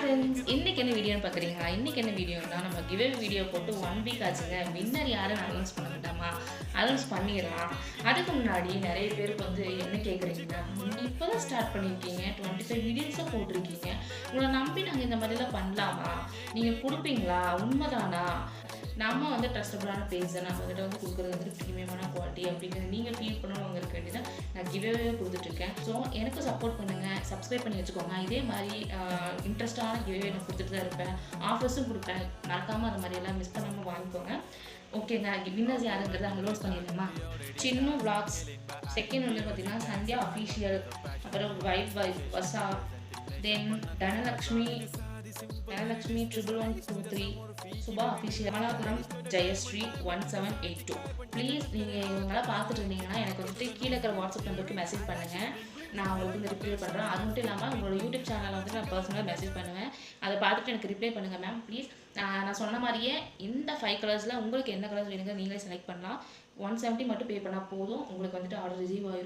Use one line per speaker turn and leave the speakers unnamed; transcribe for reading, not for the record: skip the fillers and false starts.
Friends, இன்னைக்கு என்ன வீடியோன்னு பார்க்குறீங்களா? இன்னைக்கு என்ன வீடியோன்னா, நம்ம கிவ்அவே வீடியோ போட்டு 1 வீக் ஆச்சுங்க. வின்னர் யாருன்னு அனௌன்ஸ் பண்ண வேண்டாமா? அனௌன்ஸ் பண்ணிடலாம். அதுக்கு முன்னாடி நிறைய பேருக்கு வந்து என்ன கேட்குறீங்கன்னா, நீங்க இப்போ தான் ஸ்டார்ட் பண்ணியிருக்கீங்க. 25 வீடியோஸாக போட்டிருக்கீங்க. உங்களை நம்பி நாங்கள் இந்த மாதிரிலாம் பண்ணலாமா? நீங்கள் கொடுப்பீங்களா? உண்மைதானா? நம்ம வந்து ட்ரஸ்டபுளான பேஜ் தான் நம்மகிட்ட வந்து கொடுக்குறது வந்து ப்ரீமியமான குவாலிட்டி அப்படிங்கிறது நீங்கள் ஃபீல் பண்ணணுங்கிறதுக்கு வேண்டி தான் நான் கிவ்அவே கொடுத்துட்ருக்கேன். ஸோ எனக்கு சப்போர்ட் பண்ணுங்கள், சப்ஸ்கிரைப் பண்ணி வச்சுக்கோங்க. இதே மாதிரி இன்ட்ரெஸ்டான கிவ்அவே நான் கொடுத்துட்டு தான் இருப்பேன். ஆஃபர்ஸும் கொடுப்பேன். மறக்காமல் அந்த மாதிரியெல்லாம் மிஸ் பண்ணாமல் வாங்கிக்கோங்க. ஓகேங்க, வின்னர்ஸ் யாருங்கிறத அனௌன்ஸ் பண்ணிடலாமா? சின்னு விளாக்ஸ், செகண்ட் வந்து பார்த்தீங்கன்னா சந்தியா அஃபீஷியல், அப்புறம் wife Vasa, then Dhanalakshmi 11123, Subha official, Malappuram Jayashree 1782. Please நீங்கள் இவங்களாம் பார்த்துட்டு இருந்தீங்கன்னா எனக்கு வந்துட்டு கீழே இருக்கிற வாட்ஸ்அப் நம்பருக்கு மெசேஜ் பண்ணுங்கள். நான் உங்களுக்கு வந்து ரிப்ளை பண்ணுறேன். அது மட்டும் இல்லாமல் உங்களோட யூடியூப் சேனலில் வந்து நான் பர்சனலாக மெசேஜ் பண்ணுவேன். அதை பார்த்துட்டு எனக்கு ரிப்ளை பண்ணுங்கள் மேம் ப்ளீஸ். நான் சொன்ன மாதிரியே இந்த 5 கலர்ஸில் உங்களுக்கு என்ன கலர்ஸ் வேணுங்க நீங்களே செலக்ட் பண்ணலாம். 170 மட்டும் பே பண்ணால் போதும், உங்களுக்கு வந்துட்டு ஆர்டர் ரிசீவ் ஆயிடும்.